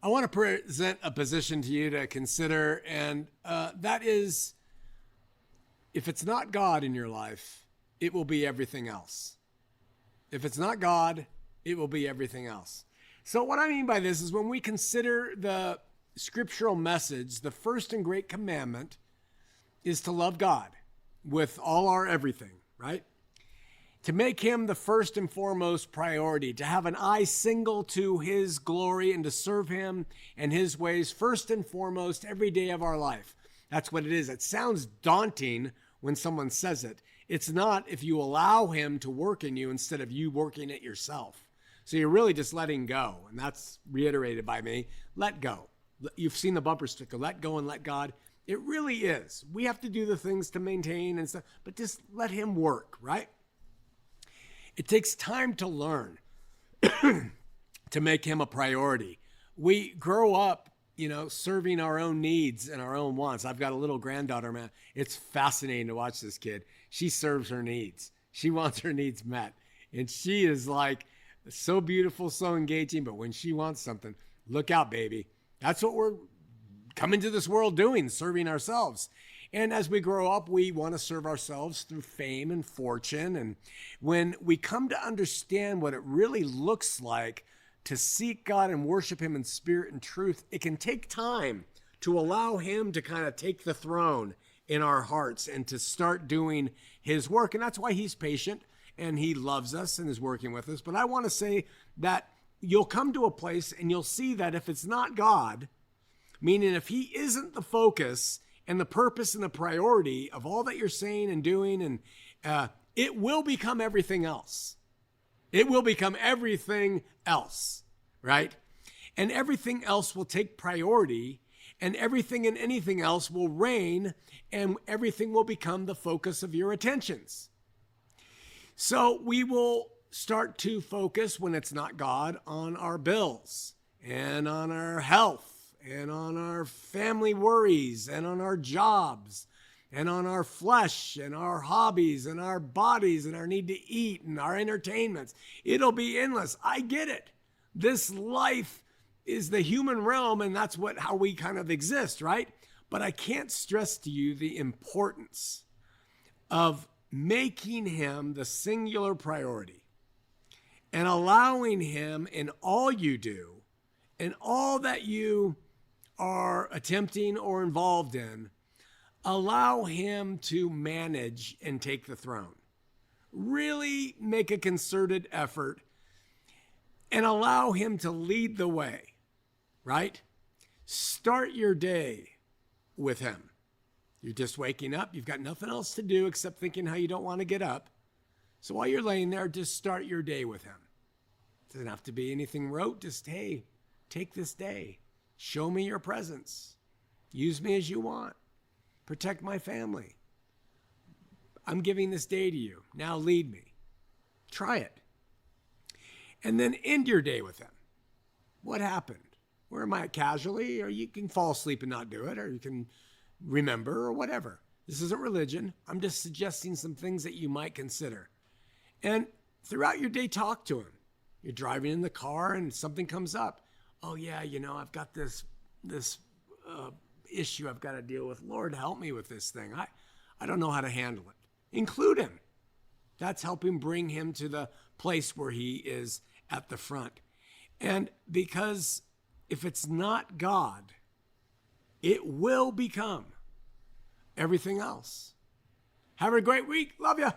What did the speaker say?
I want to present a position to you to consider, and that is, if it's not God in your life, it will be everything else. If it's not God, it will be everything else. So what I mean by this is when we consider the scriptural message, the first and great commandment is to love God with all our everything, right? To make him the first and foremost priority, to have an eye single to his glory and to serve him and his ways first and foremost every day of our life. That's what it is. It sounds daunting when someone says it. It's not if you allow him to work in you instead of you working it yourself. So you're really just letting go. And that's reiterated by me. Let go. You've seen the bumper sticker, let go and let God. It really is. We have to do the things to maintain and stuff, but just let him work, right? It takes time to learn to make him a priority. We grow up, serving our own needs and our own wants. I've got a little granddaughter, man. It's fascinating to watch this kid. She serves her needs. She wants her needs met. And she is like so beautiful, so engaging. But when she wants something, look out, baby. That's what we're coming to this world doing, serving ourselves. And as we grow up, we want to serve ourselves through fame and fortune. And when we come to understand what it really looks like to seek God and worship him in spirit and truth, it can take time to allow him to kind of take the throne in our hearts and to start doing his work. And that's why he's patient and he loves us and is working with us. But I want to say that you'll come to a place and you'll see that if it's not God, meaning if he isn't the focus and the purpose and the priority of all that you're saying and doing, and it will become everything else. It will become everything else, right? And everything else will take priority, and everything and anything else will reign, and everything will become the focus of your attentions. So we will start to focus, when it's not God, on our bills and on our health and on our family worries and on our jobs and on our flesh and our hobbies and our bodies and our need to eat and our entertainments. It'll be endless. I get it. This life is the human realm, and that's how we kind of exist, right? But I can't stress to you the importance of making him the singular priority and allowing him in all you do and all that you are attempting or involved in, allow him to manage and take the throne. Really make a concerted effort and allow him to lead the way, right? Start your day with him. You're just waking up. You've got nothing else to do except thinking how you don't want to get up. So while you're laying there, just start your day with him. It doesn't have to be anything rote. Just, hey, take this day. Show me your presence. Use me as you want. Protect my family. I'm giving this day to you. Now lead me. Try it. And then end your day with him. What happened? Where am I casually? Or you can fall asleep and not do it, or you can remember, or whatever. This isn't religion. I'm just suggesting some things that you might consider. And throughout your day, talk to him. You're driving in the car and something comes up. Oh yeah, I've got this issue I've got to deal with. Lord, help me with this thing. I don't know how to handle it. Include him. That's helping bring him to the place where he is at the front. And because if it's not God, it will become everything else. Have a great week. Love you.